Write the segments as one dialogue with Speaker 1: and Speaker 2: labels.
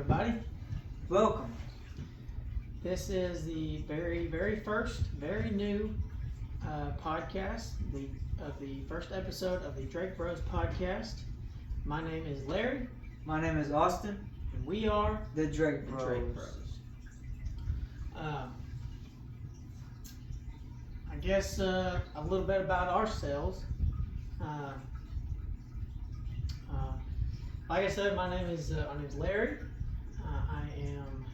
Speaker 1: everybody.
Speaker 2: Welcome.
Speaker 1: This is the very first, very new podcast, of the first episode of the Drake Bros podcast. My name is Larry.
Speaker 2: My name is Austin.
Speaker 1: And we are
Speaker 2: the Drake Bros.
Speaker 1: Drake Bros. I guess a little bit about ourselves. Like I said, my name is Larry. I am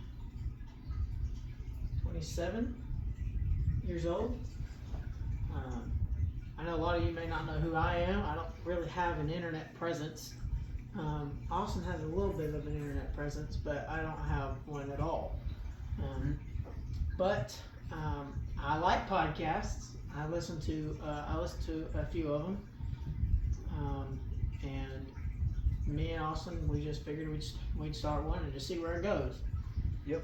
Speaker 1: 27 years old. I know a lot of you may not know who I am. I don't really have an internet presence. Austin has a little bit of an internet presence, but I don't have one at all. But I like podcasts. I listen to a few of them, and me and Austin, we just figured we'd start one and just see where it goes.
Speaker 2: Yep.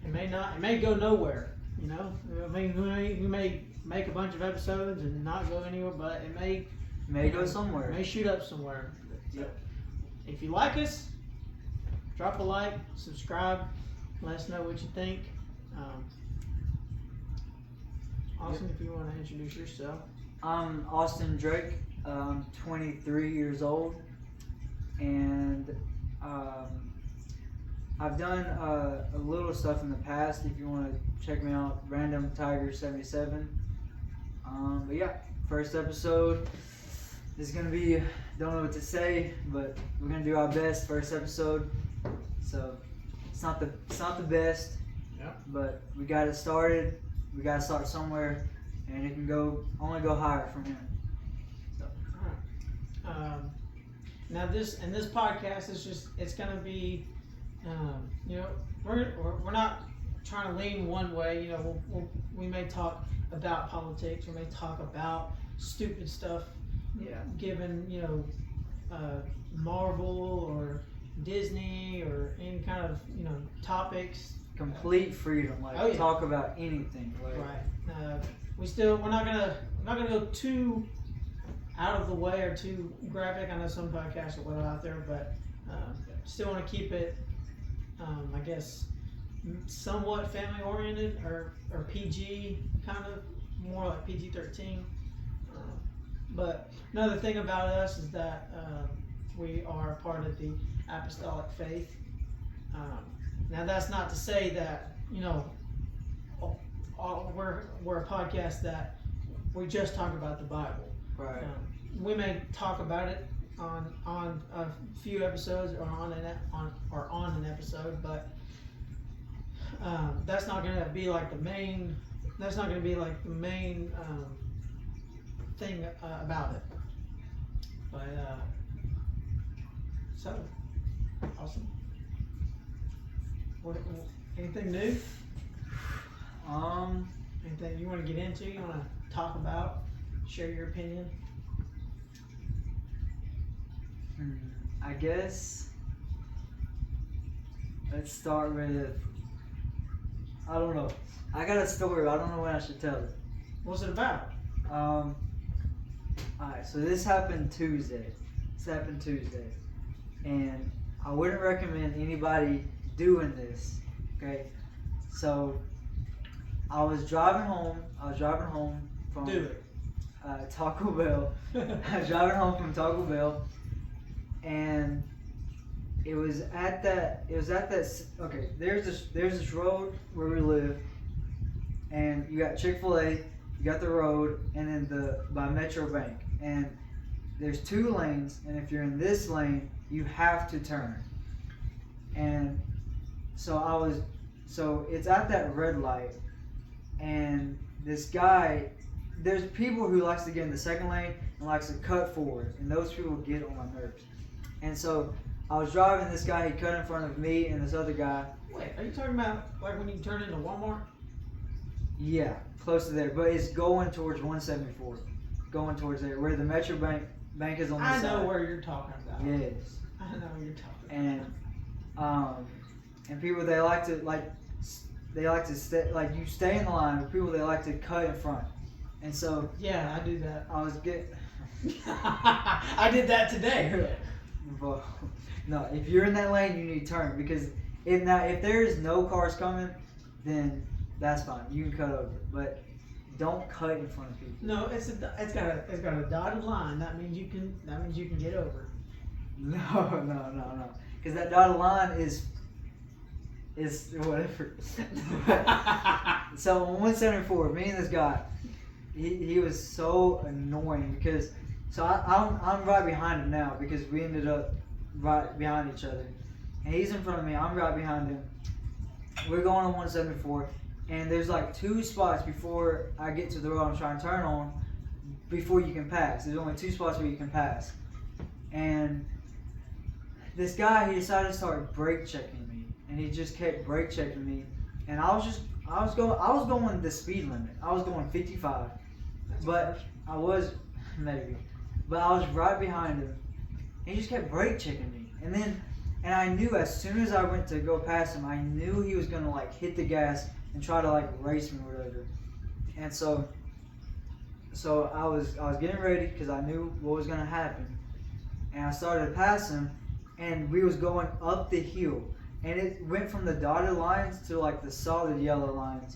Speaker 1: It may go nowhere. You know, I mean, we may make a bunch of episodes and not go anywhere, but it may
Speaker 2: go somewhere.
Speaker 1: It may shoot up somewhere.
Speaker 2: Yep.
Speaker 1: If you like us, drop a like, subscribe, let us know what you think. Austin,
Speaker 2: Yep.
Speaker 1: if you want to introduce yourself.
Speaker 2: I'm Austin Drake. I'm 23 years old, and I've done a little stuff in the past. If you want to check me out, Random Tiger 77. But yeah, first episode. This is gonna be, don't know what to say, but we're gonna do our best. First episode, so it's not the best.
Speaker 1: Yeah.
Speaker 2: But we got it started. We gotta start somewhere, and it can only go higher from here. So.
Speaker 1: All right. Now this podcast is it's gonna be, you know, we're not trying to lean one way. You know, we may talk about politics, we may talk about stupid stuff.
Speaker 2: Yeah.
Speaker 1: Given, you know, Marvel or Disney or any kind of, you know, topics.
Speaker 2: Complete freedom, talk about anything.
Speaker 1: Right. We're not gonna go too out of the way or too graphic. I know some podcasts are a little out there, but still want to keep it, I guess, somewhat family oriented or PG, kind of more like PG-13. But another thing about us is that we are part of the apostolic faith. Now that's not to say that, you know, we're a podcast that we just talk about the Bible.
Speaker 2: Right.
Speaker 1: We may talk about it on a few episodes or on an episode, but that's not going to be like the main. That's not going to be like the main thing about it. But so awesome. Anything new? Anything you want to get into? You want to talk about? Share your opinion?
Speaker 2: I guess let's start with, I don't know. I got a story, but I don't know when I should tell it.
Speaker 1: What's it about?
Speaker 2: Alright, so this happened Tuesday. And I wouldn't recommend anybody doing this. Okay? So I was driving home from Taco Bell. I was driving home from Taco Bell, and it was at that okay, there's this road where we live, and you got Chick-fil-A, you got the road, and then by Metro Bank, and there's two lanes, and if you're in this lane, you have to turn. And so it's at that red light, and this guy, there's people who likes to get in the second lane and likes to cut forward, and those people get on my nerves. And so I was driving, this guy, he cut in front of me and this other guy.
Speaker 1: Wait, are you talking about like when you turn into Walmart?
Speaker 2: Yeah, close to there, but it's going towards 174, going towards there, where the Metro Bank is on the side.
Speaker 1: I know where you're talking about.
Speaker 2: Yes.
Speaker 1: I know where you're talking about.
Speaker 2: And people, they like to stay, like, you stay in the line, but people, they like to cut in front. And so
Speaker 1: yeah, I do that.
Speaker 2: I was
Speaker 1: I did that today.
Speaker 2: Well, no, if you're in that lane, you need to turn, because If there is no cars coming, then that's fine. You can cut over, but don't cut in front of people.
Speaker 1: No, it's got a dotted line. That means you can get over.
Speaker 2: No. Because that dotted line is whatever. So on 174, me and this guy, he was so annoying because I'm right behind him now because we ended up right behind each other, and he's in front of me. I'm right behind him. We're going on 174, and there's like 2 spots before I get to the road I'm trying to turn on before you can pass. There's only 2 spots where you can pass, and this guy, he decided to start brake checking me, and he just kept brake checking me, and I was going the speed limit. I was going 55, but I was right behind him. And he just kept brake checking me, and I knew as soon as I went to go past him, I knew he was gonna like hit the gas and try to like race me or whatever. And so I was getting ready because I knew what was gonna happen, and I started to pass him. And we was going up the hill, and it went from the dotted lines to like the solid yellow lines,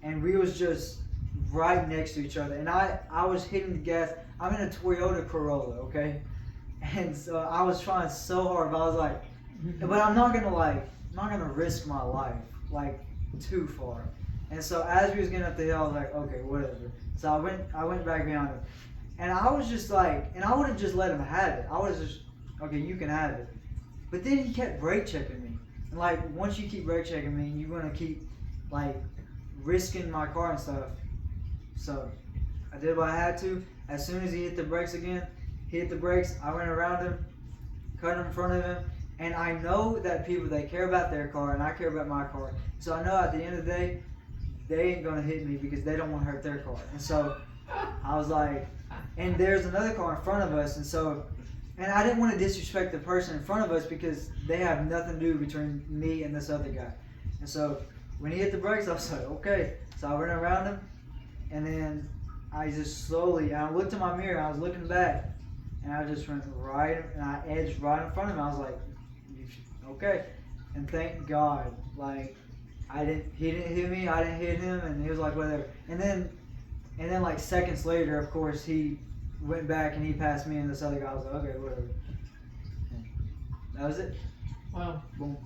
Speaker 2: and we was just right next to each other. And I was hitting the gas. I'm in a Toyota Corolla, okay, and so I was trying so hard, but I was like, but I'm not gonna risk my life like too far. And so as we was getting up the hill, I was like, okay, whatever. So I went back behind him, and I was just like, and I would have just let him have it. I was just, okay, you can have it. But then he kept brake checking me. And like, once you keep brake checking me, you're going to keep, like, risking my car and stuff. So, I did what I had to. As soon as he hit the brakes again, he hit the brakes, I went around him, cut in front of him. And I know that people, they care about their car, and I care about my car. So I know at the end of the day, they ain't going to hit me because they don't want to hurt their car. And so, I was like, and there's another car in front of us, and so... And I didn't want to disrespect the person in front of us because they have nothing to do between me and this other guy. And so when he hit the brakes, I was like, okay. So I went around him, and then I just slowly, and I looked in my mirror, I was looking back, and I just went right, and I edged right in front of him. I was like, okay. And thank God, like, he didn't hit me, I didn't hit him, and he was like, whatever. And then like seconds later, of course, he went back and he passed me and this other guy. I was like, okay, whatever. And that was it.
Speaker 1: Well,
Speaker 2: Boom.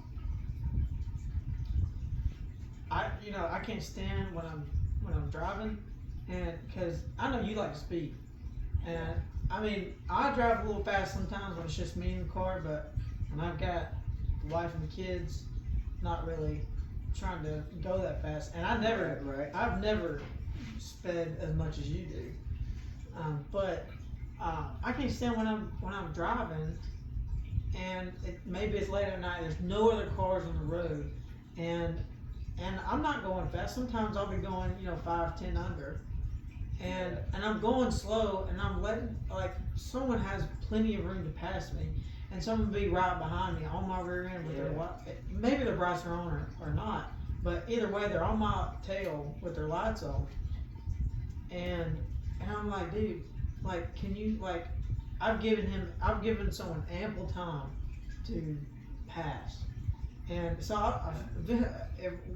Speaker 1: I can't stand when I'm driving, and because I know you like to speed, and I mean I drive a little fast sometimes when it's just me in the car, but when I've got the wife and the kids, not really trying to go that fast, and I've never sped as much as you do. But I can't stand when I'm driving, and maybe it's late at night. There's no other cars on the road, and I'm not going fast. Sometimes I'll be going 5, 10 under, and I'm going slow, and I'm letting like someone has plenty of room to pass me, and someone will be right behind me on my rear end with their maybe their brights are on or not, but either way they're on my tail with their lights on, and I'm like, dude, like, can you, like, I've given someone ample time to pass. And so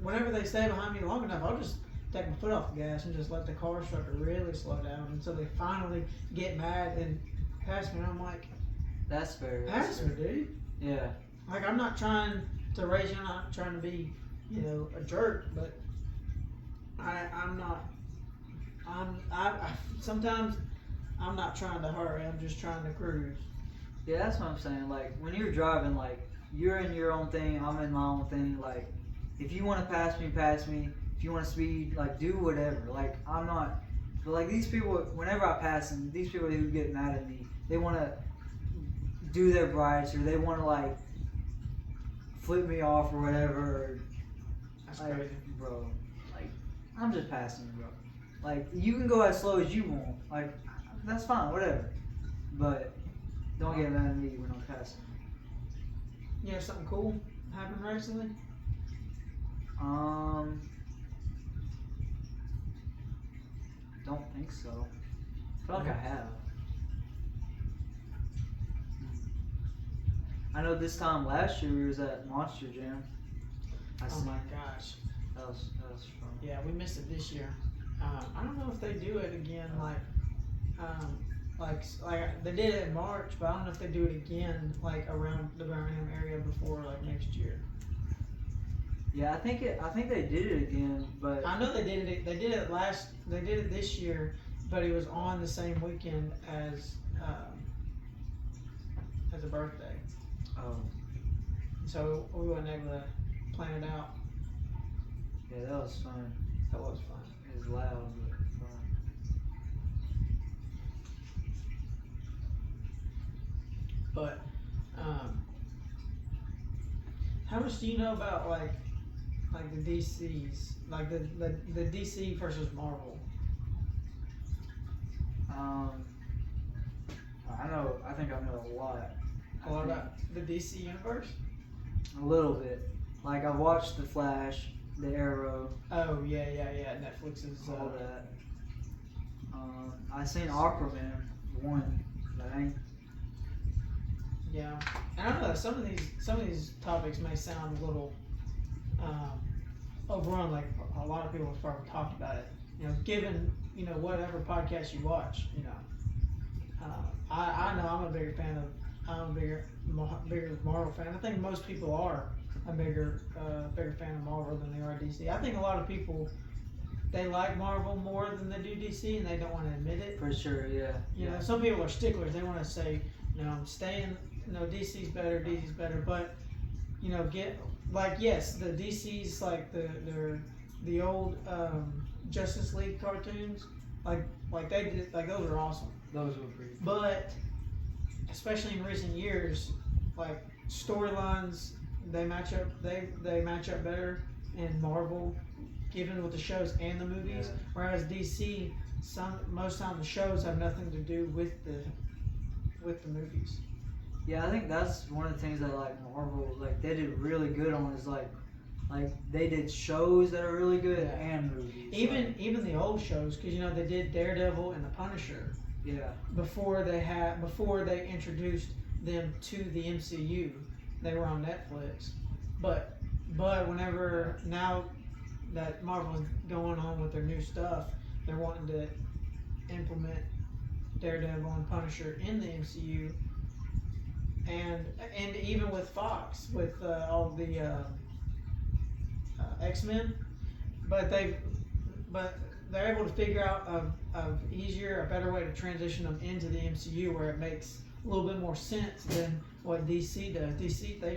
Speaker 1: whenever they stay behind me long enough, I'll just take my foot off the gas and just let the car start to really slow down until they finally get mad and pass me. And I'm like,
Speaker 2: that's fair.
Speaker 1: Pass me, dude.
Speaker 2: Yeah.
Speaker 1: Like, I'm not trying to race you, I'm not trying to be, a jerk, but sometimes I'm not trying to hurry, I'm just trying to cruise.
Speaker 2: Yeah, that's what I'm saying. Like, when you're driving, like, you're in your own thing, I'm in my own thing. Like, if you want to pass me, pass me. If you want to speed, like, do whatever. Like, I'm not, but like, these people, whenever I pass them, these people who get mad at me, they want to do their brights, or they want to, like, flip me off or whatever. Or,
Speaker 1: That's
Speaker 2: like,
Speaker 1: crazy.
Speaker 2: bro, like, I'm just passing you, bro. Like, you can go as slow as you want. Like, that's fine, whatever. But don't get mad at me when I'm passing.
Speaker 1: You have something cool happen recently?
Speaker 2: Don't think so. I feel like I have. I know this time last year we was at Monster Jam.
Speaker 1: Oh my gosh.
Speaker 2: That was fun.
Speaker 1: Yeah, we missed it this year. I don't know if they do it again, like they did it in March, but I don't know if they do it again, like around the Birmingham area before like next year.
Speaker 2: Yeah, I think they did it again, but
Speaker 1: I know they did it. They did it this year, but it was on the same weekend as a birthday.
Speaker 2: oh
Speaker 1: So we weren't able to plan it out.
Speaker 2: yeah, that was fun.
Speaker 1: That was fun.
Speaker 2: It was loud, but fun.
Speaker 1: But how much do you know about like the DCs, like the DC versus Marvel?
Speaker 2: I think I know a lot.
Speaker 1: A lot about the DC universe?
Speaker 2: A little bit. Like I watched The Flash, The Arrow.
Speaker 1: Oh yeah. Netflix is
Speaker 2: All that. I seen Aquaman 1, but I ain't.
Speaker 1: Yeah, and I don't know. Some of these topics may sound a little overrun. Like a lot of people have probably talked about it. Given whatever podcast you watch, I know I'm a bigger fan of. I'm a bigger Marvel fan. I think most people are a bigger fan of Marvel than they are DC. I think a lot of people, they like Marvel more than they do DC, and they don't want to admit it.
Speaker 2: For sure, yeah.
Speaker 1: You know, some people are sticklers. They want to say, I'm staying. DC's better. DC's better. But yes, the DC's like the old Justice League cartoons, like they did, like those are awesome.
Speaker 2: Those were pretty cool.
Speaker 1: But especially in recent years, like storylines, they match up. They match up better in Marvel, given with the shows and the movies.
Speaker 2: Yeah.
Speaker 1: Whereas DC, most time the shows have nothing to do with the movies.
Speaker 2: Yeah, I think that's one of the things that like Marvel, like they did really good on is like they did shows that are really good and movies.
Speaker 1: Even the old shows, because they did Daredevil and the Punisher.
Speaker 2: Yeah.
Speaker 1: Before they introduced them to the MCU, they were on Netflix. But whenever now that Marvel's going on with their new stuff, they're wanting to implement Daredevil and Punisher in the MCU, and even with Fox with all the X-Men, but they're able to figure out a better way to transition them into the MCU where it makes a little bit more sense than what DC does. DC, they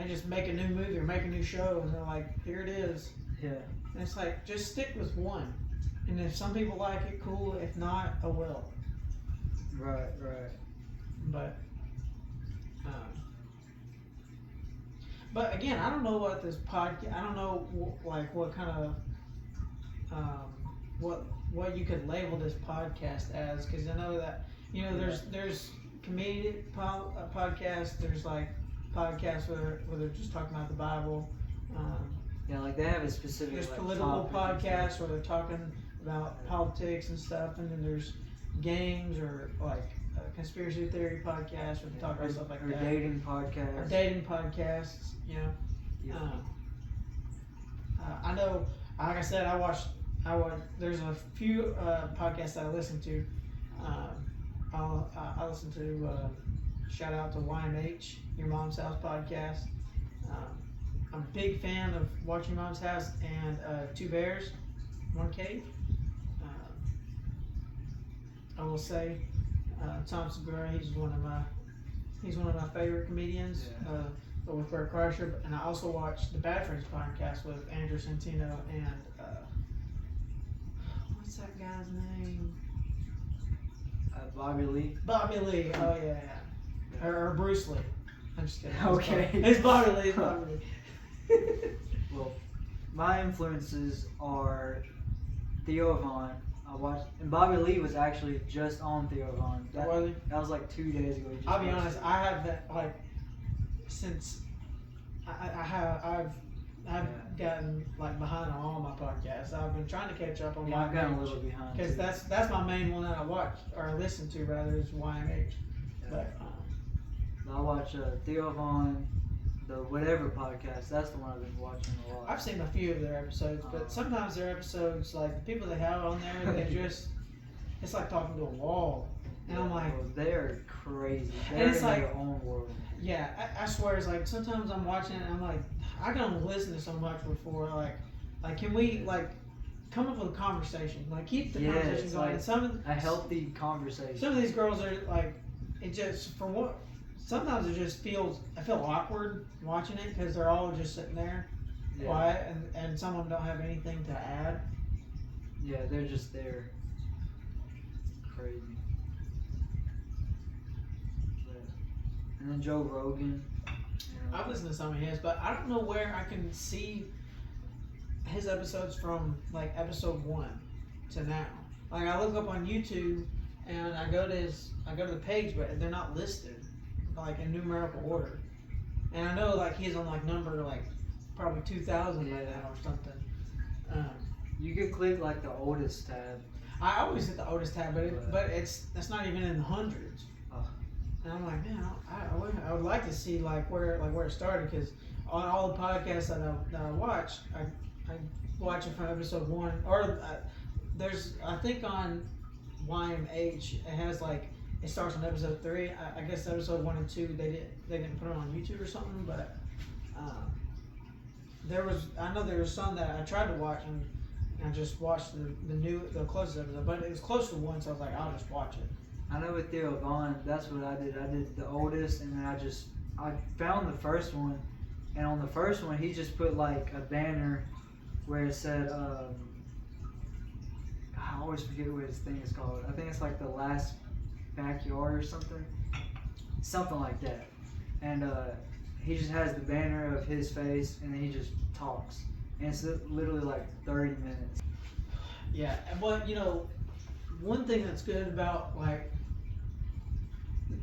Speaker 1: just make a new movie or make a new show and they're like, here it is.
Speaker 2: Yeah.
Speaker 1: And it's like, just stick with one. And if some people like it, cool. If not, oh well.
Speaker 2: Right.
Speaker 1: But again, I don't know what this podcast. I don't know what kind of what you could label this podcast as, because I know that there's comedic podcasts. There's like podcasts where they're just talking about the Bible.
Speaker 2: Yeah, like they have a specific.
Speaker 1: There's political podcasts where they're talking about politics and stuff, and then there's games or like conspiracy theory podcasts where they talk about stuff like
Speaker 2: or
Speaker 1: that.
Speaker 2: Dating podcasts.
Speaker 1: Or dating podcasts,
Speaker 2: Yeah.
Speaker 1: I know, like I said, there's a few podcasts that I listen to. I listen to, shout out to YMH, Your Mom's House podcast. I'm a big fan of Watching Mom's House and Two Bears, One Cave. I will say, Tom Segura, he's one of my favorite comedians.
Speaker 2: Yeah.
Speaker 1: With Bert Kreischer, and I also watch the Bad Friends podcast with Andrew Santino and what's that guy's name?
Speaker 2: Bobby Lee.
Speaker 1: Bobby Lee. Oh yeah. Or Bruce Lee. I'm just kidding.
Speaker 2: Okay.
Speaker 1: It's Bobby Lee. It's Bobby Lee.
Speaker 2: Well, my influences are Theo Von. I watched, and Bobby Lee was actually just on Theo Von. That was like 2 days ago.
Speaker 1: I'll be honest. I have that since I've gotten like behind on all my podcasts. I've been trying to catch up on
Speaker 2: I've gotten a little behind
Speaker 1: because that's my main one that I watch or listen to rather is YMH.
Speaker 2: Yeah. But I watch Theo Von, the whatever podcast. That's the one I've been watching a lot.
Speaker 1: I've seen a few of their episodes, but sometimes their episodes, like the people they have on there, they just, it's like talking to a wall. And I'm like,
Speaker 2: well, they're crazy. They're
Speaker 1: and it's
Speaker 2: in
Speaker 1: like,
Speaker 2: their own world.
Speaker 1: Yeah, I swear, it's like sometimes I'm watching it and I'm like, I can only listen to so much before like can we like come up with a conversation, like keep the conversation going.
Speaker 2: Like
Speaker 1: and
Speaker 2: a healthy conversation.
Speaker 1: Some of these girls are like, it just for what. Sometimes it just feels, I feel awkward watching it because they're all just sitting there quiet and some of them don't have anything to add.
Speaker 2: Yeah, they're just there. Crazy. And then Joe Rogan.
Speaker 1: I've listened to some of his, but I don't know where I can see his episodes from like episode 1 to now. Like I look up on YouTube and I go to the page, but they're not listed like in numerical order. And I know like he's on like number like probably 2000 right now or something.
Speaker 2: You could click like the oldest tab.
Speaker 1: I always hit the oldest tab, but that's not even in the hundreds. And I'm like, man, I would like to see like where it started, because on all the podcasts that I watch, I watch it from episode 1 or there's I think on YMH it has like it starts on episode 3. I guess episode 1 and 2 they didn't put it on YouTube or something, but I know there was some that I tried to watch and I just watched the closest episode, but it was close to 1, so I was like, I'll just watch it.
Speaker 2: I know with Theo Vaughn, that's what I did. I did the oldest, and then I found the first one, and on the first one, he just put like a banner where it said, I always forget what his thing is called. I think it's like the last backyard or something like that. And he just has the banner of his face, and then he just talks, and it's literally like 30 minutes.
Speaker 1: Yeah, but one thing that's good about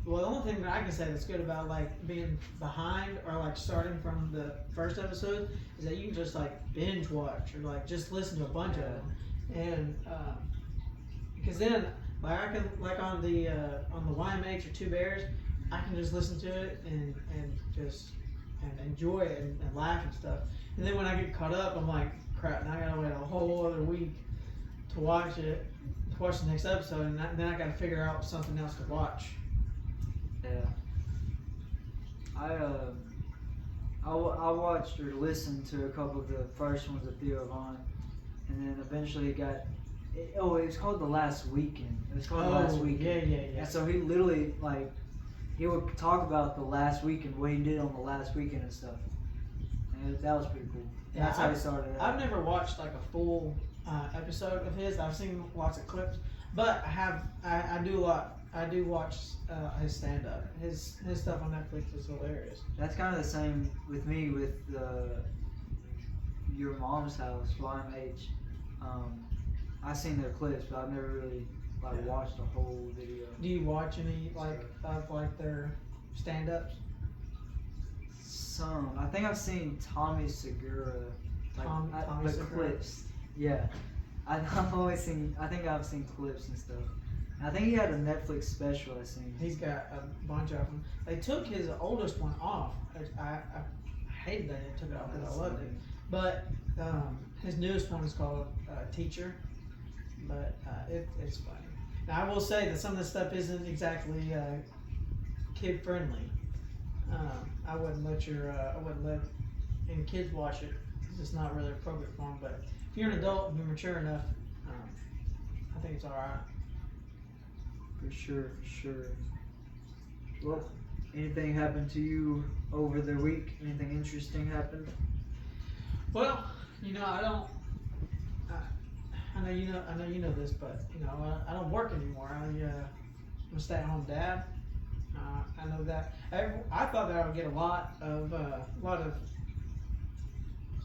Speaker 1: the only thing that I can say that's good about like being behind or like starting from the first episode is that you can just like binge watch or like just listen to a bunch of them, and because then like I can like on the YMH or Two Bears, I can just listen to it and just enjoy it and laugh and stuff, and then when I get caught up, I'm like, crap, now I gotta wait a whole other week to watch it. Watch the next episode, and then I got to figure out something else to watch.
Speaker 2: Yeah. I watched or listened to a couple of the first ones of Theo Vaughn, and then eventually it was called The Last Weekend. It was called The Last Weekend.
Speaker 1: Yeah.
Speaker 2: And so he literally he would talk about the last weekend, what he did on the last weekend and stuff. And that was pretty cool.
Speaker 1: Yeah,
Speaker 2: that's how he started out.
Speaker 1: I've never watched like a full episode of his. I've seen lots of clips, but I do watch his stand up. His stuff on Netflix is hilarious.
Speaker 2: That's kind of the same with me with Your Mom's House, YMH. I've seen their clips, but I've never really watched a whole video.
Speaker 1: Do you watch any of their stand ups?
Speaker 2: Some. I think I've seen Tommy Segura,
Speaker 1: Tommy
Speaker 2: the
Speaker 1: Segura.
Speaker 2: clips. Yeah, I've always seen. I think I've seen clips and stuff. I think he had a Netflix special. I seen.
Speaker 1: He's got a bunch of them. They took his oldest one off. I hated that they took it off because I loved it. But his newest one is called Teacher. But it's funny. Now I will say that some of this stuff isn't exactly kid friendly. I wouldn't let any kids watch it. It's not really appropriate for them. But if you're an adult and you're mature enough, I think it's all right.
Speaker 2: For sure. Well, anything happened to you over the week? Anything interesting happened?
Speaker 1: Well, I don't. I know you know this, but I don't work anymore. I'm a stay-at-home dad. I know that. I thought that I would get a lot of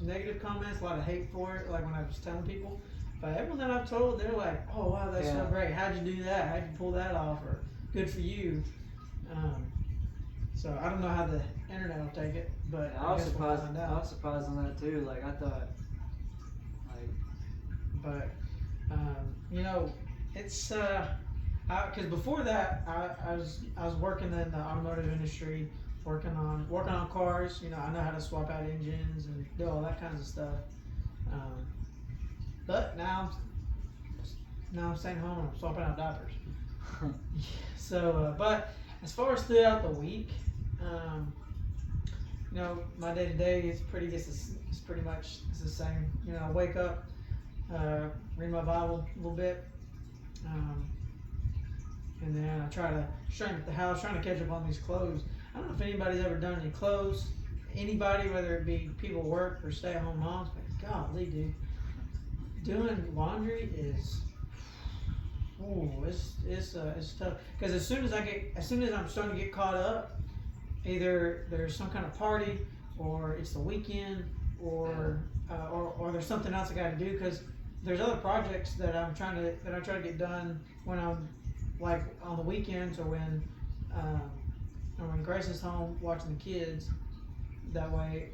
Speaker 1: negative comments, a lot of hate for it, like when I was telling people. But everyone that I've told, they're like, "Oh wow, that's so great! How'd you do that? How'd you pull that off? Or good for you." So I don't know how the internet will take it, but
Speaker 2: I was surprised.
Speaker 1: We'll find out.
Speaker 2: I was surprised on that too. I thought,
Speaker 1: But it's because before that I was working in the automotive industry working on cars. You know, I know how to swap out engines and do all that kinds of stuff. Um, but now I'm staying home and I'm swapping out diapers. So, but as far as throughout the week, you know, my day to day is pretty much the same. You know, I wake up, read my Bible a little bit, and then I try to straighten up the house, trying to catch up on these clothes. I don't know if anybody's ever done any clothes. Anybody, whether it be people work or stay-at-home moms, but golly, dude, doing laundry is, it's tough. Because as soon as I'm starting to get caught up, either there's some kind of party, or it's the weekend, or there's something else I got to do. Because there's other projects that I try to get done when I'm like on the weekends, or when Grace is home watching the kids. That way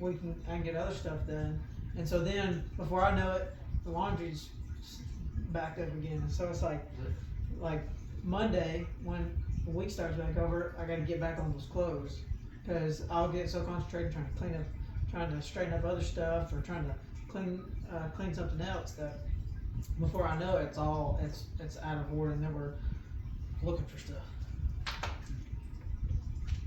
Speaker 1: I can get other stuff done. And so then before I know it, the laundry's back up again. And so it's like Monday, when the week starts back over, I got to get back on those clothes, because I'll get so concentrated trying to straighten up other stuff, or trying to clean something else, that before I know it, it's out of order, and then we're looking for stuff.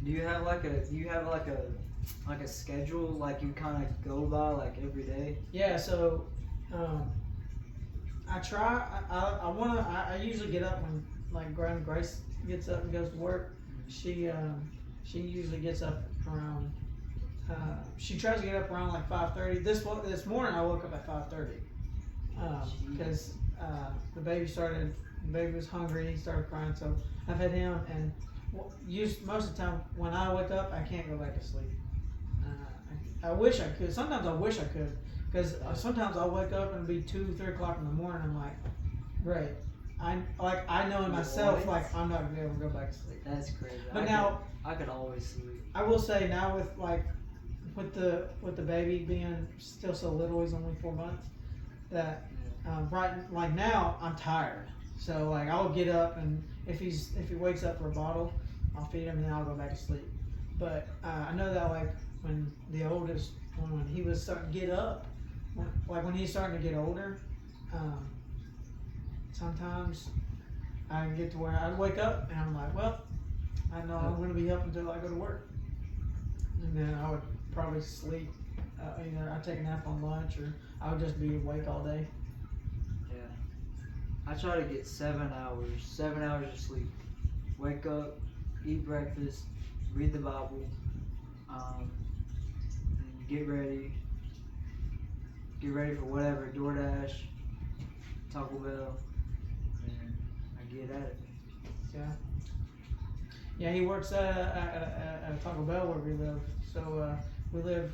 Speaker 2: Do you have like a schedule, like you kind of go by, like every day?
Speaker 1: Yeah. So I try. I usually get up when like Grace gets up and goes to work. She usually gets up around. She tries to get up around like 5:30. This morning I woke up at 5:30 because the baby was hungry. He started crying, so I fed him. And most of the time when I wake up, I can't go back to sleep. I wish I could. Sometimes I wish I could, because sometimes I'll wake up and it'll be 2, 3 o'clock in the morning. I'm like, great. I know in myself, like, I'm not gonna be able to go back to sleep.
Speaker 2: That's crazy.
Speaker 1: But
Speaker 2: I could always sleep.
Speaker 1: I will say now, with the baby being still so little, he's only 4 months, that right now I'm tired. So like I'll get up, and if he wakes up for a bottle, I'll feed him and then I'll go back to sleep. But I know that like when the oldest, when he was starting to get up, when he's starting to get older, sometimes I get to where I wake up and I'm like, well, I know I'm going to be up until I go to work, and then I would probably sleep. Either I'd take a nap on lunch, or I would just be awake all day.
Speaker 2: Yeah, I try to get 7 hours of sleep. Wake up, eat breakfast, read the Bible, and get ready for whatever, DoorDash, Taco Bell, and I get at it.
Speaker 1: Yeah. Yeah, he works at a Taco Bell where we live. So we didn't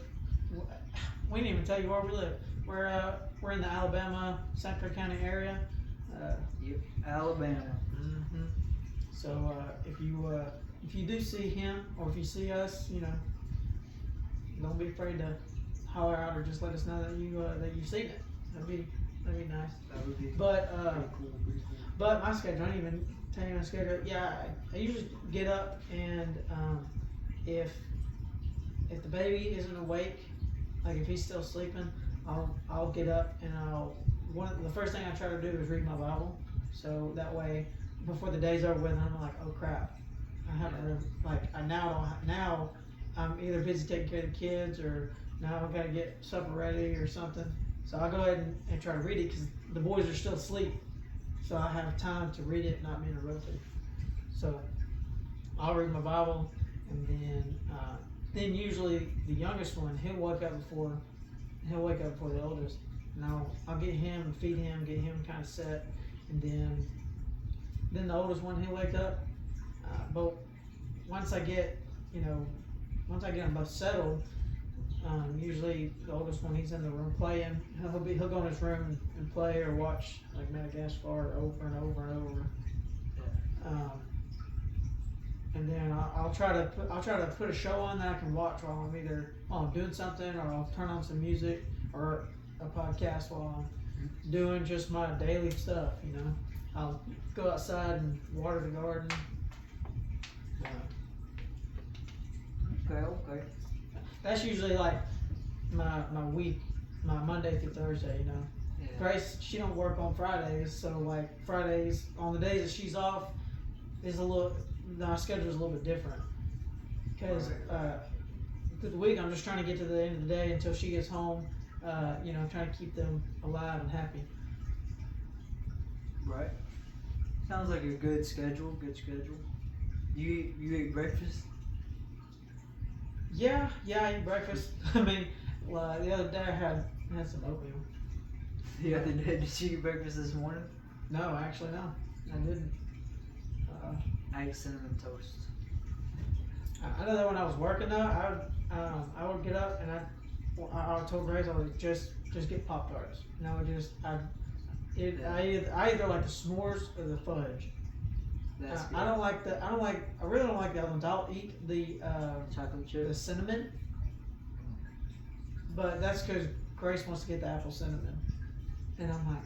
Speaker 1: even tell you where we live. We're in the Alabama, St. Clair County area.
Speaker 2: Yep, Alabama.
Speaker 1: Mm-hmm. So if you do see him, or if you see us, don't be afraid to holler out, or just let us know that you've seen it. That'd be nice.
Speaker 2: That would be
Speaker 1: But
Speaker 2: pretty cool.
Speaker 1: But my schedule, I didn't even tell you my schedule. Yeah, I usually get up, and if the baby isn't awake, like if he's still sleeping, I'll get up, and the first thing I try to do is read my Bible. So that way, before the day's over with, I'm like, oh crap, I haven't read, now I'm either busy taking care of the kids, or now I've got to get supper ready or something. So I'll go ahead and try to read it, because the boys are still asleep. So I have time to read it, not be interrupted. So I'll read my Bible, and then usually the youngest one, he'll wake up before the oldest. And I'll get him and feed him, get him kind of set, and then the oldest one, he'll wake up. But once I get them both settled, usually the oldest one, he's in the room playing. He'll go in his room and play, or watch like Madagascar over and over and over. And then I'll try to put a show on that I can watch while I'm doing something, or I'll turn on some music or a podcast while I'm doing just my daily stuff. I'll go outside and water the garden.
Speaker 2: Okay.
Speaker 1: That's usually like my week, my Monday through Thursday. You know,
Speaker 2: Yeah.
Speaker 1: Grace, she don't work on Fridays, so like Fridays on the days that she's off is our schedule is a little bit different because through the week I'm just trying to get to the end of the day until she gets home. Trying to keep them alive and happy.
Speaker 2: Right. Sounds like a good schedule. Good schedule. You eat breakfast?
Speaker 1: Yeah, I eat breakfast. I mean, the other day I had some oatmeal.
Speaker 2: The other day, did you eat breakfast this morning?
Speaker 1: No, actually, no, I didn't.
Speaker 2: I ate cinnamon toast.
Speaker 1: I know that when I was working though, I would get up and I told Grace I would just get Pop-Tarts. And I would I either like the s'mores or the fudge.
Speaker 2: That's good.
Speaker 1: I really don't like the other ones. I'll eat the
Speaker 2: chocolate chip,
Speaker 1: the cinnamon, but that's because Grace wants to get the apple cinnamon, and I'm like,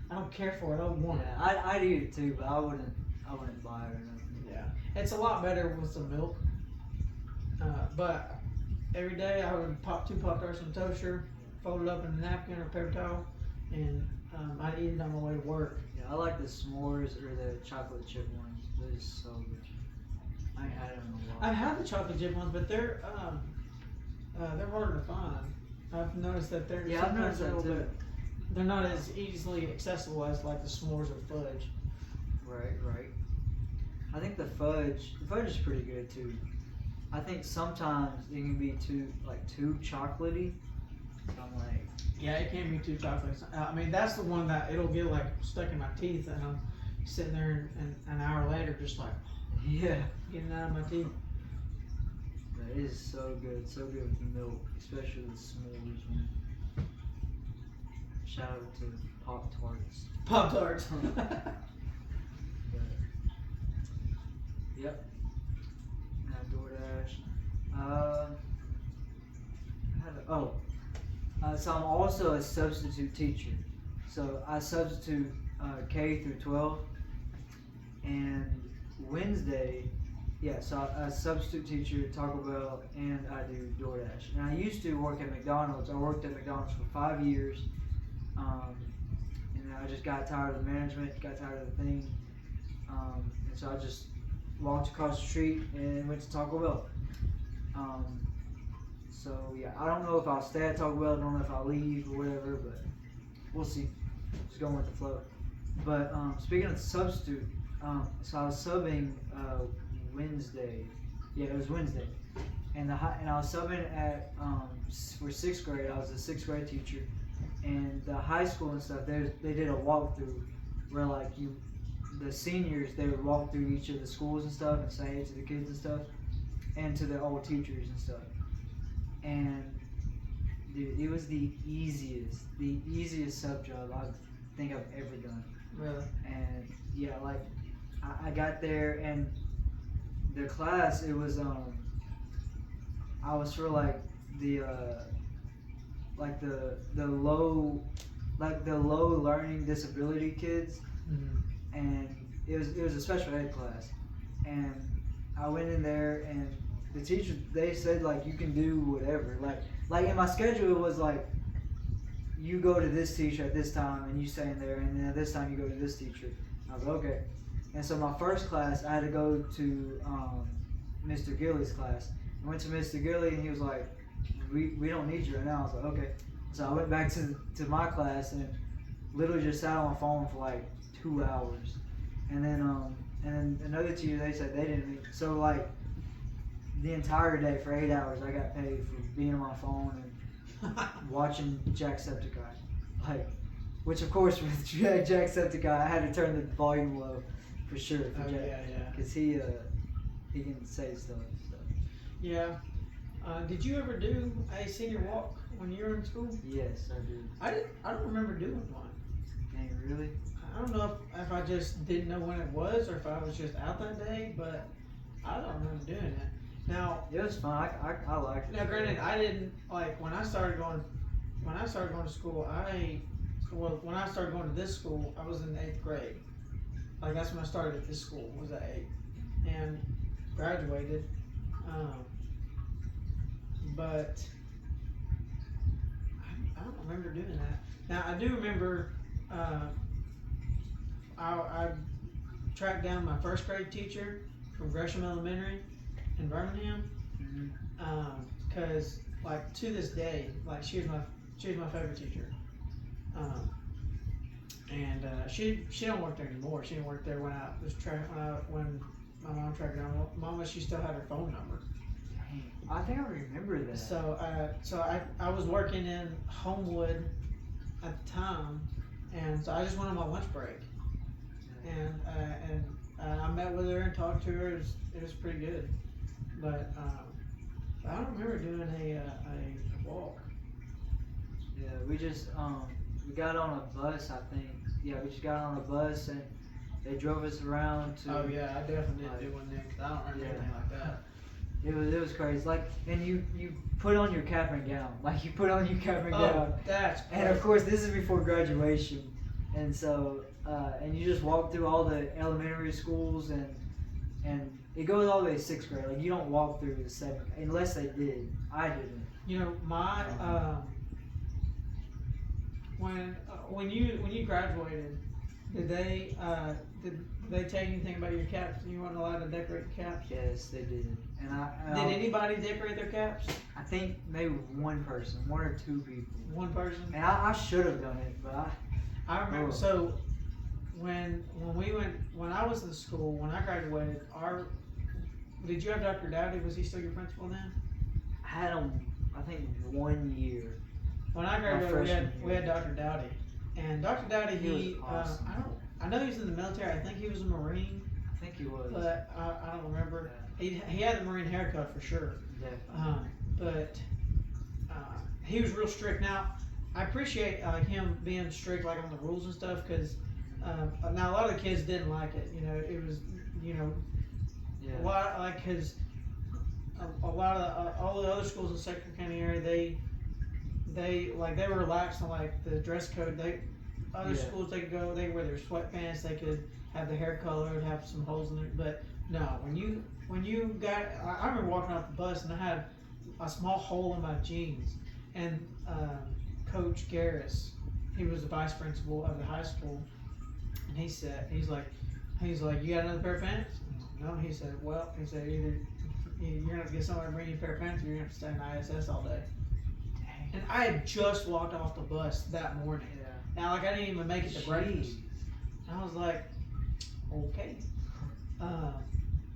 Speaker 1: I don't care for it. I don't want it.
Speaker 2: I'd eat it too, but I wouldn't buy it or nothing.
Speaker 1: Yeah, it's a lot better with some milk. But every day I would pop 2 Pop-Tarts in the toaster, fold it up in a napkin or paper towel, and I'd eat it on my way to work.
Speaker 2: Yeah, I like the s'mores or the chocolate chip ones. They're so good. I ain't had them in a while.
Speaker 1: I've had the chocolate chip ones, but they're harder to find. I've noticed that they're
Speaker 2: I've noticed that too.
Speaker 1: They're not as easily accessible as like the s'mores or fudge.
Speaker 2: Right. I think the fudge is pretty good too. I think sometimes it can be too chocolatey. So I'm like,
Speaker 1: yeah, it can be too chocolatey. I mean, that's the one that it'll get like stuck in my teeth, and I'm sitting there and an hour later just like
Speaker 2: yeah,
Speaker 1: getting out of my teeth.
Speaker 2: That is so good with milk, especially the s'mores one. Shout out to Pop-Tarts.
Speaker 1: Pop-Tarts.
Speaker 2: Yep. DoorDash. So I'm also a substitute teacher. So I substitute K through 12, and Wednesday, so I substitute teacher, Taco Bell, and I do DoorDash. And I used to work at McDonald's. I worked at McDonald's for 5 years, and I just got tired of the management, got tired of the thing, and so I just walked across the street and went to Taco Bell. I don't know if I'll stay at Taco Bell, I don't know if I'll leave or whatever, but we'll see. Just going with the flow. But speaking of substitute, so I was subbing Wednesday. Yeah, it was Wednesday, and I was subbing at for 6th grade. I was a 6th grade teacher, and the high school and stuff. They did a walkthrough where the seniors, they would walk through each of the schools and stuff and say hey to the kids and stuff, and to the old teachers and stuff. And dude, it was the easiest sub job I think I've ever done.
Speaker 1: Really?
Speaker 2: And yeah, I got there, and the class, it was I was for the low learning disability kids.
Speaker 1: Mm-hmm.
Speaker 2: And it was a special ed class, and I went in there, and the teacher, they said you can do whatever, like in my schedule it was you go to this teacher at this time and you stay in there, and then at this time you go to this teacher. I was like, okay. And so my first class I had to go to Mr. Gilly's class. I went to Mr. Gilly, and he was like, we don't need you right now. I was like, okay. So I went back to my class and literally just sat on my phone for 2 hours, and then another teacher, they said they didn't need. So the entire day for 8 hours I got paid for being on my phone and watching Jacksepticeye, which of course with Jacksepticeye I had to turn the volume low for sure for Jack, because he can say stuff. So.
Speaker 1: Yeah. Did you ever do a senior walk when you were in school?
Speaker 2: Yes, I did.
Speaker 1: I don't remember doing one.
Speaker 2: Dang, really?
Speaker 1: I don't know if I just didn't know when it was, or if I was just out that day, but I don't remember doing it. Now
Speaker 2: it was fun. I liked it.
Speaker 1: Now, granted, I didn't when I started going to school. When I started going to this school, I was in 8th grade. That's when I started at this school. Was at 8, and graduated. but I don't remember doing that. Now I do remember I tracked down my first grade teacher from Gresham Elementary in Birmingham, because like to this day, like she was my favorite teacher, and she don't work there anymore. She didn't work there when when my mom tracked her down. Mama, she still had her phone number.
Speaker 2: I think I remember that.
Speaker 1: So I was working in Homewood at the time, and so I just went on my lunch break, and I met with her and talked to her. It was pretty good, but I don't remember doing a walk.
Speaker 2: Yeah, we just we got on a bus. I think. Yeah, we just got on a bus and they drove us around to.
Speaker 1: Oh yeah, I definitely didn't do one there 'cause I don't remember anything like that.
Speaker 2: It was crazy. Like, and you put on your cap and gown. Like, you put on your cap and gown.
Speaker 1: That's crazy.
Speaker 2: And of course, this is before graduation, and so and you just walk through all the elementary schools, and it goes all the way to 6th grade. Like, you don't walk through the 7th unless they did. I didn't.
Speaker 1: You know, my when you graduated, did they tell you anything about your caps? You weren't allowed to decorate your caps?
Speaker 2: Yes, they did. And
Speaker 1: did anybody decorate their caps?
Speaker 2: I think maybe one person, one or two people.
Speaker 1: One person?
Speaker 2: And I should have done it, but
Speaker 1: I remember. So when I was in school, when I graduated, did you have Dr. Dowdy? Was he still your principal then?
Speaker 2: I had him, I think, 1 year.
Speaker 1: When I graduated, we had Dr. Dowdy, and Dr. Dowdy,
Speaker 2: he was awesome.
Speaker 1: I know he was in the military. I think he was a Marine.
Speaker 2: I think he was.
Speaker 1: But I don't remember. He had the Marine haircut for sure.
Speaker 2: Definitely.
Speaker 1: But he was real strict. Now I appreciate him being strict, like on the rules and stuff, because now a lot of the kids didn't like it. You know, it was a lot like because a lot of all the other schools in Secretary County area they were relaxed on like the dress code. Other schools they wear their sweatpants, they could have the hair colored, have some holes in it. But no, when you got, I remember walking off the bus and I had a small hole in my jeans, and Coach Garris, he was the vice principal of the high school, and he's like, you got another pair of pants? No, he said, either you're gonna have to get somebody to bring you a pair of pants, or you're gonna have to stay in ISS all day. And I had just walked off the bus that morning.
Speaker 2: Yeah.
Speaker 1: Now, like, I didn't even make it to breakfast. And I was like, okay.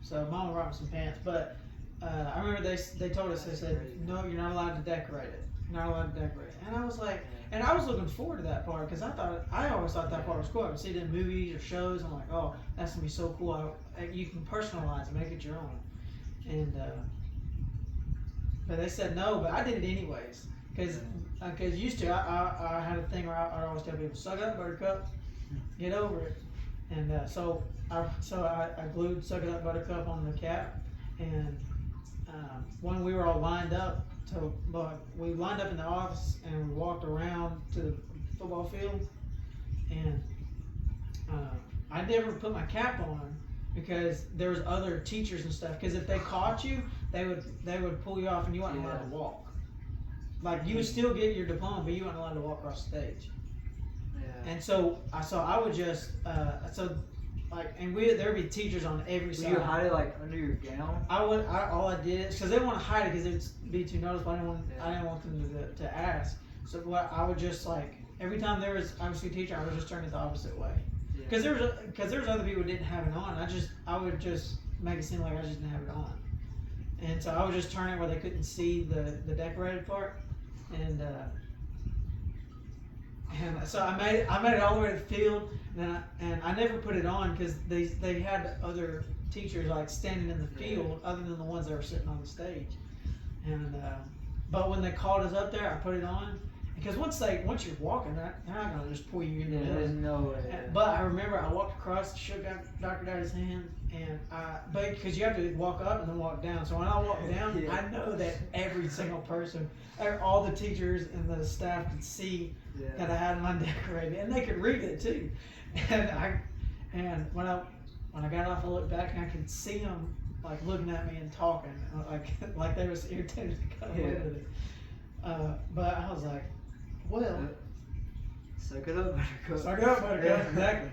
Speaker 1: So Mama brought me some pants, but I remember they told us, they said, no, you're not allowed to decorate it. You're not allowed to decorate it. And I was like, and I was looking forward to that part because I always thought that part was cool. I would see it in movies or shows. I'm like, oh, that's gonna be so cool. You can personalize it, make it your own. And but they said no, but I did it anyways. Because used to, I had a thing where I'd always tell people, suck it up, Buttercup, get over it. And so I glued Suck It Up, Buttercup on the cap. And when we were all lined up, we lined up in the office and we walked around to the football field. And I never put my cap on because there was other teachers and stuff. Because if they caught you, they would pull you off and you weren't allowed to walk. Like, you would still get your diploma, but you weren't allowed to walk across the stage. Yeah. And so I would just and there'd be teachers on every side.
Speaker 2: Would you hide it like under your gown?
Speaker 1: All I did is because they want to hide it because it'd be too noticeable. I didn't want them to ask. So what I would just like every time there was obviously a teacher, I would just turn it the opposite way. Because there was other people who didn't have it on. I would just make it seem like I just didn't have it on. And so I would just turn it where they couldn't see the decorated part. And so I made it all the way to the field, and I never put it on because they had other teachers like standing in the field other than the ones that were sitting on the stage. And but when they called us up there, I put it on because once you're walking, they're not gonna just pull you in the middle.
Speaker 2: There's no way.
Speaker 1: But I remember I walked across, shook Dr. Dowdy's hand, and but because you have to walk up and then walk down. So when I walked down, I know that every single person, all the teachers and the staff could see that I had mine decorated, and they could read it too. And when I got off, I looked back and I could see them like looking at me and talking, like they was irritated to cut away with it. But I was like, well,
Speaker 2: suck it up, Buttercup.
Speaker 1: suck it up, Buttercup. Exactly.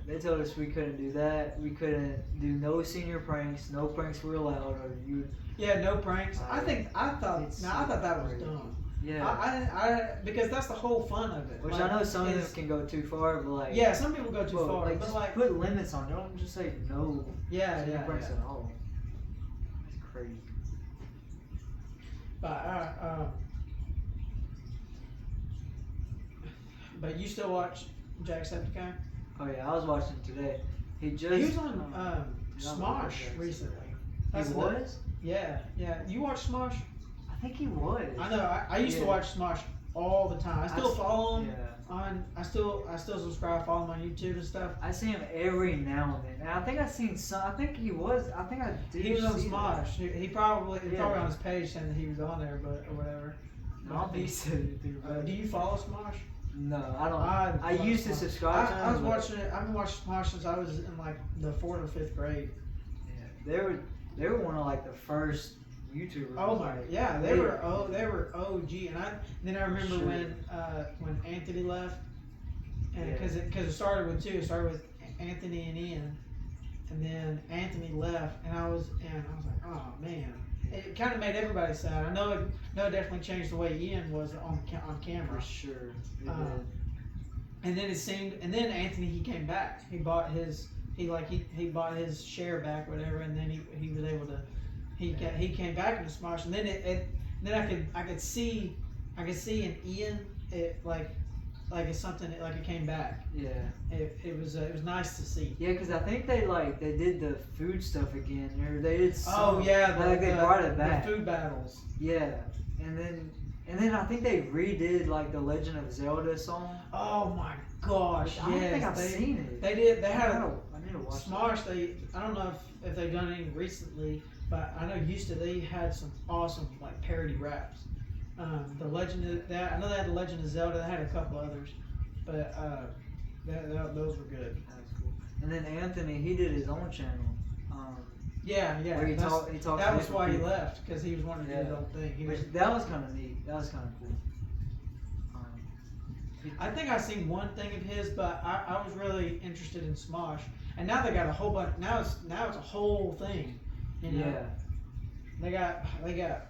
Speaker 2: They told us we couldn't do that. We couldn't do no senior pranks. No pranks were allowed. Or you.
Speaker 1: Yeah, no pranks. I thought that was
Speaker 2: crazy.
Speaker 1: dumb.
Speaker 2: Yeah.
Speaker 1: I because that's the whole fun of it.
Speaker 2: Which
Speaker 1: like,
Speaker 2: I know some of them can go too far, but like.
Speaker 1: Yeah, some people go too far.
Speaker 2: Like,
Speaker 1: but
Speaker 2: just
Speaker 1: like,
Speaker 2: put limits on it. Don't just say no. Senior pranks at all. It's crazy.
Speaker 1: But you still watch Jacksepticeye?
Speaker 2: Oh yeah, I was watching today. He
Speaker 1: was on Smosh recently.
Speaker 2: He was?
Speaker 1: Yeah. You watch Smosh?
Speaker 2: I think he was.
Speaker 1: I know. I used to watch Smosh all the time. I still follow him.
Speaker 2: Yeah.
Speaker 1: I still subscribe, follow him on YouTube and stuff.
Speaker 2: I see him every now and then. And I think I seen some. I think he was. I think I did.
Speaker 1: He was on
Speaker 2: see
Speaker 1: Smosh. He probably on his page saying that he was on there, but or whatever.
Speaker 2: I don't think he said anything.
Speaker 1: Do you follow Smosh?
Speaker 2: No, I don't. I used to subscribe to him.
Speaker 1: I was watching it. I've been watching Smosh since I was in like the 4th or 5th grade.
Speaker 2: Yeah, they were one of like the first YouTubers.
Speaker 1: Oh my, yeah, they were OG, and then I remember when Anthony left, and because it started with two. It started with Anthony and Ian, and then Anthony left, and I was like, oh man. It kind of made everybody sad. I know it definitely changed the way Ian was on camera.
Speaker 2: For sure.
Speaker 1: And then and then Anthony, he came back. He bought his bought his share back, whatever, and then he was able to he came back into Smosh, and then I could see in Ian like it's something like it came back.
Speaker 2: Yeah.
Speaker 1: It was nice to see.
Speaker 2: Yeah, because I think they did the food stuff again, or they did.
Speaker 1: They
Speaker 2: brought it back.
Speaker 1: The food battles.
Speaker 2: Yeah, and then I think they redid like the Legend of Zelda song.
Speaker 1: Oh my gosh!
Speaker 2: I don't think I've seen it.
Speaker 1: They did. They had
Speaker 2: I need to watch
Speaker 1: Smosh. I don't know if they've done any recently, but I know they had some awesome like parody raps. The Legend of that. I know they had the Legend of Zelda. They had a couple others, but those were good.
Speaker 2: That's cool. And then Anthony, he did his own channel.
Speaker 1: Yeah.
Speaker 2: Where he talked.
Speaker 1: That was why he left, because he was wanting to do his own thing.
Speaker 2: That was kind of neat. That was kind of cool.
Speaker 1: I think I seen one thing of his, but I was really interested in Smosh, and now they got a whole bunch. Now it's a whole thing. You know?
Speaker 2: Yeah.
Speaker 1: They got a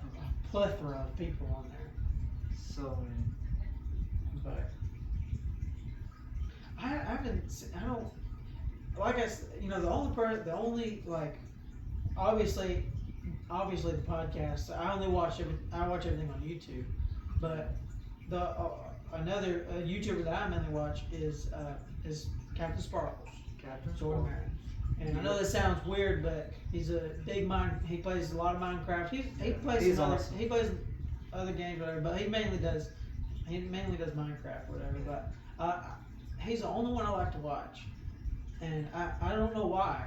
Speaker 1: plethora of people on there.
Speaker 2: So many.
Speaker 1: But I don't like the only like obviously the podcast. I watch everything on YouTube, but the another YouTuber that I mainly watch is Captain Sparkles.
Speaker 2: Captain
Speaker 1: Jordan
Speaker 2: Sparkles.
Speaker 1: And I know this sounds weird, but he's a big he plays a lot of Minecraft. He plays
Speaker 2: awesome.
Speaker 1: He plays other games, whatever, but he mainly does Minecraft, whatever. But he's the only one I like to watch, and I don't know why.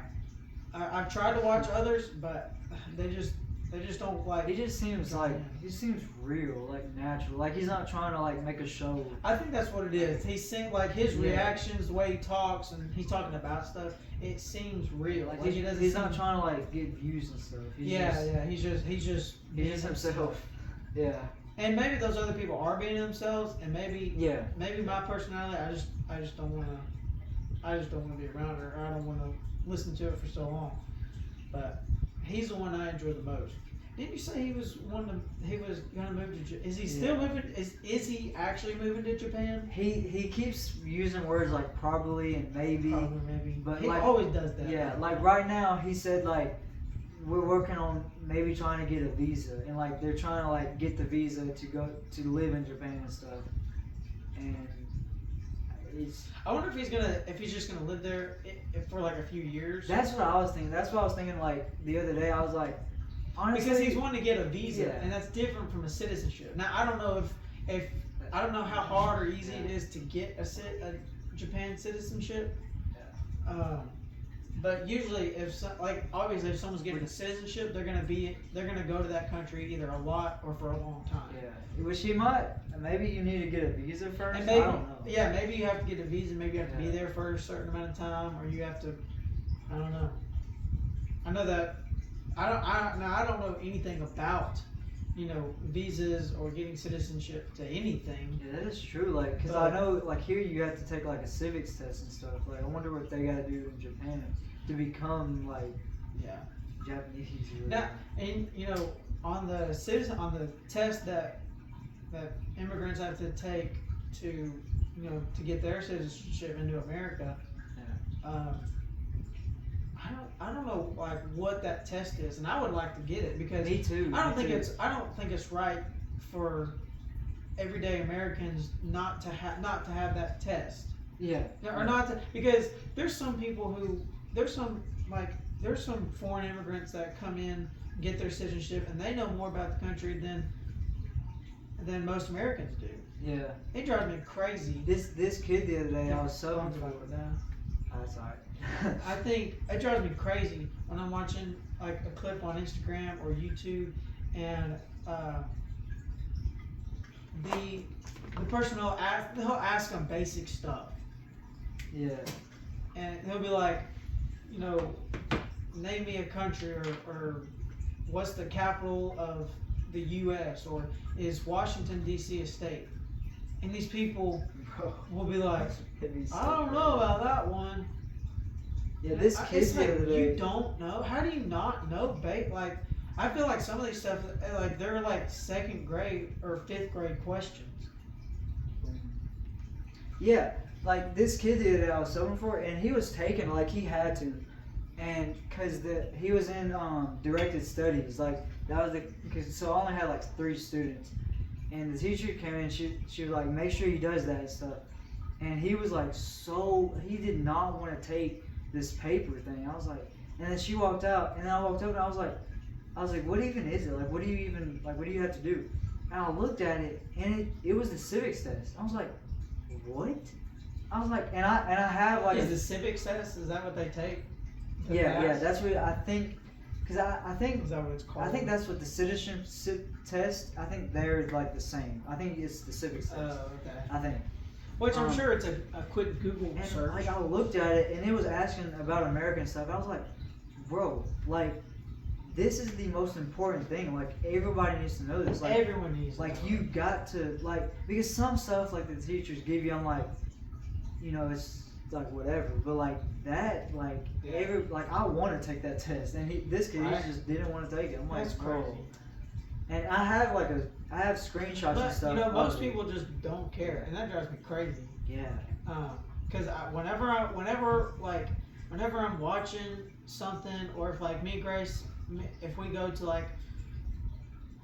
Speaker 1: I've tried to watch others, but they just don't like.
Speaker 2: He just seems real, like natural. Like he's not trying to like make a show.
Speaker 1: I think that's what it is. He's saying like his reactions, the way he talks, and he's talking about stuff. It seems real.
Speaker 2: Like he's not trying to like get views and stuff.
Speaker 1: He's just
Speaker 2: himself. Yeah.
Speaker 1: And maybe those other people are being themselves, and maybe my personality, I just don't want to be around her. I don't want to listen to it for so long. But he's the one I enjoy the most. Didn't you say he was going to move to? Is he still moving? Is he actually moving to Japan?
Speaker 2: He keeps using words like probably and maybe.
Speaker 1: Probably, maybe.
Speaker 2: But
Speaker 1: he
Speaker 2: like,
Speaker 1: always does that.
Speaker 2: Yeah, like right now he said like we're working on maybe trying to get a visa, and like they're trying to like get the visa to go to live in Japan and stuff. And
Speaker 1: I wonder if he's just gonna live there for like a few years.
Speaker 2: That's what I was thinking. That's what I was thinking like the other day. I was like, honestly,
Speaker 1: because he's wanting to get a visa, and that's different from a citizenship. Now I don't know if I don't know how hard or easy it is to get a Japan citizenship. But usually, obviously, if someone's getting a citizenship, they're gonna go to that country either a lot or for a long time.
Speaker 2: Yeah, which he might. Maybe you need to get a visa first.
Speaker 1: And maybe,
Speaker 2: I don't know.
Speaker 1: Yeah, maybe you have to get a visa. Maybe you have to be there for a certain amount of time, or you have to. I don't know. I know that I don't know anything about visas or getting citizenship to anything.
Speaker 2: Yeah, that is true. Like, cause I know, like here you have to take like a civics test and stuff. Like, I wonder what they gotta do in Japan to become like Japanese.
Speaker 1: Now, and on the test that immigrants have to take to to get their citizenship into America. I don't know like what that test is, and I would like to get it because
Speaker 2: me too.
Speaker 1: I don't think it's right for everyday Americans not to have that test.
Speaker 2: Yeah.
Speaker 1: Or not to, because there's some foreign immigrants that come in, get their citizenship, and they know more about the country than most Americans do.
Speaker 2: Yeah.
Speaker 1: It drives me crazy.
Speaker 2: This kid the other day, I was so that's alright.
Speaker 1: I think it drives me crazy when I'm watching like a clip on Instagram or YouTube, and the person will ask them basic stuff.
Speaker 2: Yeah.
Speaker 1: And he'll be like, name me a country, or what's the capital of the U.S., or is Washington D.C. a state? And these people will be like, I don't know about that one.
Speaker 2: Yeah, this kid the other day.
Speaker 1: You don't know? How do you not know? Like, I feel like some of these stuff, like they're like second grade or fifth grade questions.
Speaker 2: Yeah, like this kid the other day I was subbing for, and he was taking like he had to, and cause he was in directed studies, like that was so I only had like 3 students, and the teacher came in, she was like, make sure he does that and stuff, and he was like he did not want to take this paper thing. I was like, and then she walked out, and then I walked up and I was like, what even is it? Like, what do you have to do? And I looked at it, and it was the civics test. I was like, what? I was like, and I have like
Speaker 1: is the civics test? Is that what they take?
Speaker 2: Yeah, that's what I think. Cause I think
Speaker 1: is that what it's called?
Speaker 2: I think that's what the citizenship test. I think they're like the same. I think it's the civics test.
Speaker 1: Oh, okay.
Speaker 2: I think.
Speaker 1: Which I'm sure it's a quick Google
Speaker 2: and
Speaker 1: search.
Speaker 2: Like I looked at it, and it was asking about American stuff. I was like, bro, like this is the most important thing. Like everybody needs to know this. Like
Speaker 1: everyone needs.
Speaker 2: Like
Speaker 1: to know.
Speaker 2: You got to like, because some stuff like the teachers give you, I'm like, it's like whatever. But like that, like I want to take that test, and this kid he just didn't want to take it. I'm like,
Speaker 1: that's
Speaker 2: bro.
Speaker 1: crazy. And
Speaker 2: I have screenshots and stuff.
Speaker 1: Most people just don't care, and that drives me crazy.
Speaker 2: Yeah.
Speaker 1: Because whenever I'm watching something, or if like me and Grace, if we go to like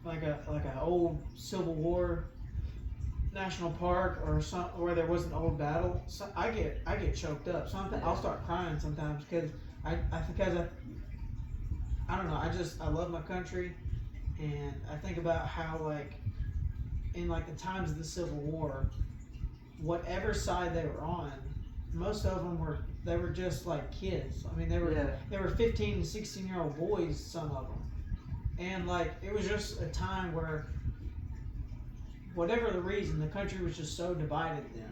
Speaker 1: an old Civil War national park or where there was an old battle, so I get choked up. I'll start crying sometimes because I don't know. I love my country, and I think about how like in like the times of the Civil War, whatever side they were on, most of them were just like kids. I mean, they were 15 and 16-year-old boys, some of them, and like it was just a time where, whatever the reason, the country was just so divided then.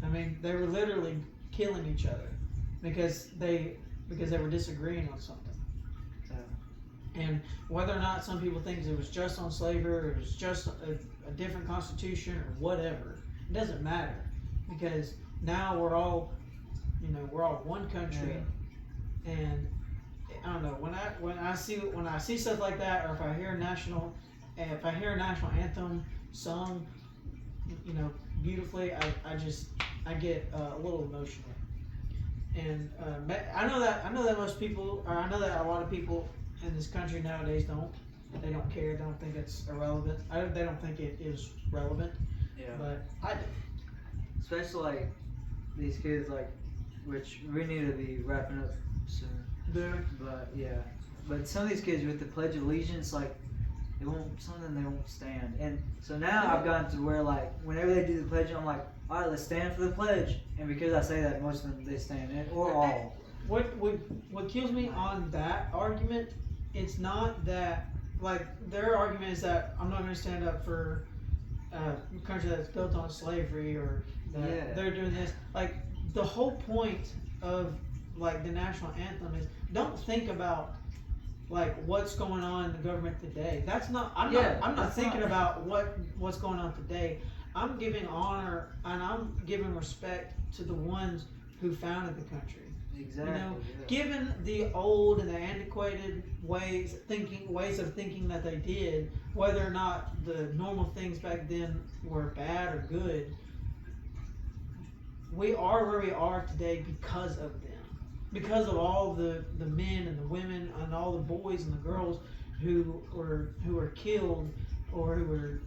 Speaker 1: I mean, they were literally killing each other because they were disagreeing on something. And whether or not some people think it was just on slavery, or it was just a different constitution, or whatever, it doesn't matter, because now we're all one country. And I don't know, when I see stuff like that, or if I hear a national anthem sung, beautifully, I get a little emotional. And I know that most people, or I know that a lot of people in this country nowadays don't care. They don't think it's irrelevant. They don't think it is relevant.
Speaker 2: Yeah.
Speaker 1: But I do.
Speaker 2: Especially like these kids, like, which we need to be wrapping up soon. But some of these kids with the Pledge of Allegiance, like, some of them they won't stand. And so now I've gotten to where, like, whenever they do the pledge, I'm like, all right, let's stand for the pledge. And because I say that, most of them they stand, or all.
Speaker 1: What kills me on that argument, it's not that, like, their argument is that I'm not going to stand up for a country that's built on slavery, or that they're doing this. Like, the whole point of, like, the national anthem is, don't think about like what's going on in the government today. That's not. I'm not thinking about what's going on today. I'm giving honor and I'm giving respect to the ones who founded the country.
Speaker 2: Exactly.
Speaker 1: You know,
Speaker 2: yeah.
Speaker 1: given the old and the antiquated ways of thinking that they did, whether or not the normal things back then were bad or good, we are where we are today because of them. Because of all the men and the women and all the boys and the girls who were killed or who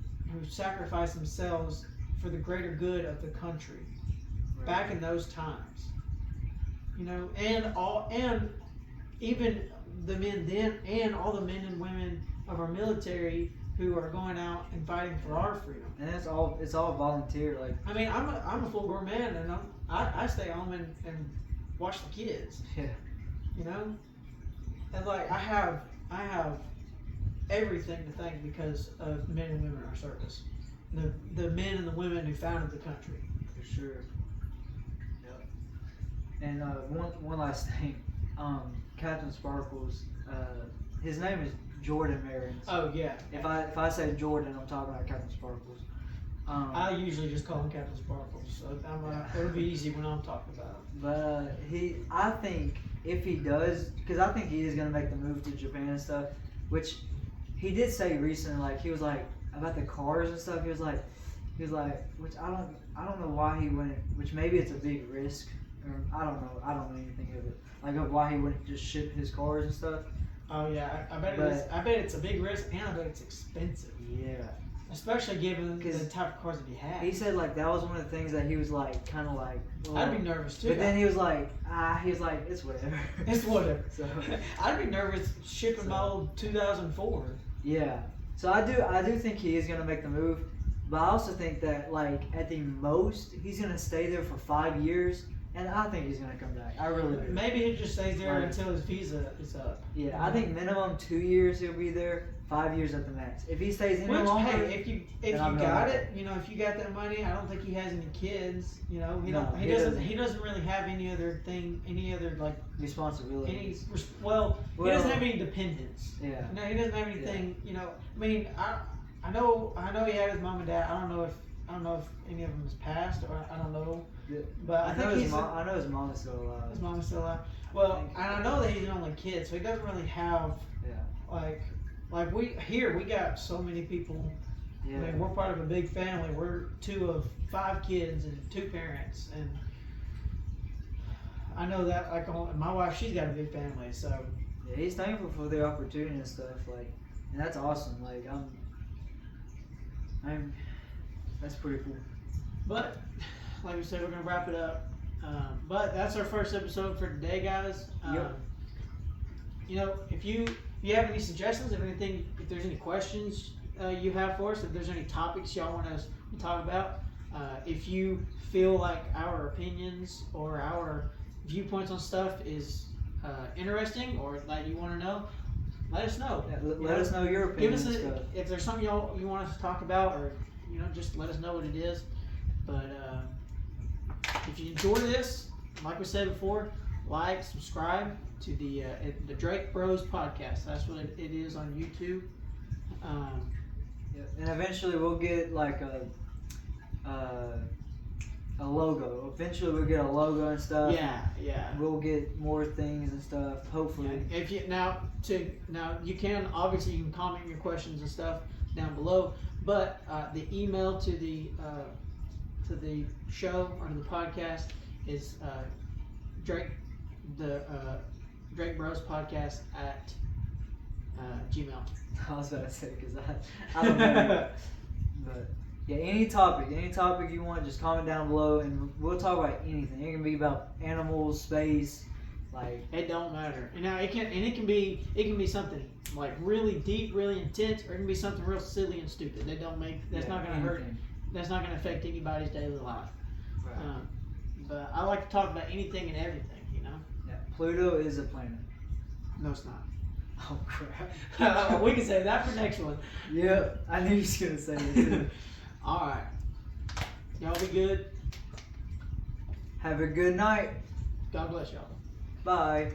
Speaker 1: sacrificed themselves for the greater good of the country back in those times. You know, and even the men then and all the men and women of our military who are going out and fighting for our freedom.
Speaker 2: And it's all volunteer. Like,
Speaker 1: I mean, I'm a full grown man, and I stay home and watch the kids.
Speaker 2: Yeah.
Speaker 1: You know, and like I have everything to thank because of men and women in our service. The men and the women who founded the country.
Speaker 2: For sure. Yep. And one last thing, Captain Sparkles, his name is Jordan Marins.
Speaker 1: Oh yeah.
Speaker 2: If I say Jordan, I'm talking about Captain Sparkles.
Speaker 1: I usually just call him Captain Sparkles, so it'll be easy when I'm talking about him.
Speaker 2: But I think if he does, because I think he is gonna make the move to Japan and stuff, which he did say recently. Like he was like about the cars and stuff. He was like, which I don't know why he wouldn't. Which maybe it's a big risk. Or I don't know anything of it. Like of why he wouldn't just ship his cars and stuff.
Speaker 1: Oh yeah, I bet it's a big risk, and I bet it's expensive.
Speaker 2: Yeah.
Speaker 1: Especially given the type of cars that he had.
Speaker 2: He said like that was one of the things that he was like kind of like. Well,
Speaker 1: I'd be nervous too.
Speaker 2: But then he was like, it's whatever.
Speaker 1: It's whatever.
Speaker 2: So
Speaker 1: I'd be nervous shipping my old 2004.
Speaker 2: Yeah. So I do think he is gonna make the move, but I also think that like at the most he's gonna stay there for 5 years, and I think he's gonna come back. I really do.
Speaker 1: Maybe he just stays there until his visa is up.
Speaker 2: Yeah, I think minimum 2 years he'll be there. 5 years at the max. If he stays in longer,
Speaker 1: hey, if you got it, you know, if you got that money, I don't think he has any kids. You know, he doesn't really have any other like
Speaker 2: responsibility.
Speaker 1: Well, he doesn't have any dependents.
Speaker 2: Yeah.
Speaker 1: No, he doesn't have anything. Yeah. You know, I mean, I know he had his mom and dad. I don't know if any of them has passed, or I don't know.
Speaker 2: Yeah.
Speaker 1: But I know his
Speaker 2: mom is still alive.
Speaker 1: His mom is still alive. Well, and I know that he's an only kid, so he doesn't really have like we got so many people. Yeah. I mean, we're part of a big family. We're 2 of 5 kids and 2 parents, and I know that like my wife, she's got a big family, so
Speaker 2: yeah, he's thankful for the opportunity and stuff. Like, and that's awesome. Like, that's pretty cool.
Speaker 1: But like we said, we're gonna wrap it up. But that's our first episode for today, guys.
Speaker 2: Yep.
Speaker 1: You know, if you have any suggestions, if there's any questions you have for us, if there's any topics y'all want us to talk about, if you feel like our opinions or our viewpoints on stuff is interesting or that you want to know, let us know.
Speaker 2: Yeah, let us know your opinions.
Speaker 1: If there's something you want us to talk about, or just let us know what it is. But if you enjoy this, like we said before, like, subscribe to the Drake Bros podcast. That's what it is on YouTube.
Speaker 2: And eventually we'll get like a logo. Eventually we'll get a logo and stuff.
Speaker 1: Yeah.
Speaker 2: We'll get more things and stuff. Hopefully.
Speaker 1: Yeah. If you can comment your questions and stuff down below. But the email to the show or to the podcast is Drake Bros Podcast at Gmail.
Speaker 2: I was about to say because I don't know. But yeah, any topic you want, just comment down below, and we'll talk about anything. It can be about animals, space, like
Speaker 1: it don't matter. And now it can be something like really deep, really intense, or it can be something real silly and stupid. That's not gonna hurt. That's not gonna affect anybody's daily life. Right. But I like to talk about anything and everything.
Speaker 2: Yeah. Pluto is a planet.
Speaker 1: No, it's not.
Speaker 2: Oh crap.
Speaker 1: We can say that for next one.
Speaker 2: Yep. I knew you was gonna say it too.
Speaker 1: Alright. Y'all be good.
Speaker 2: Have a good night.
Speaker 1: God bless y'all.
Speaker 2: Bye.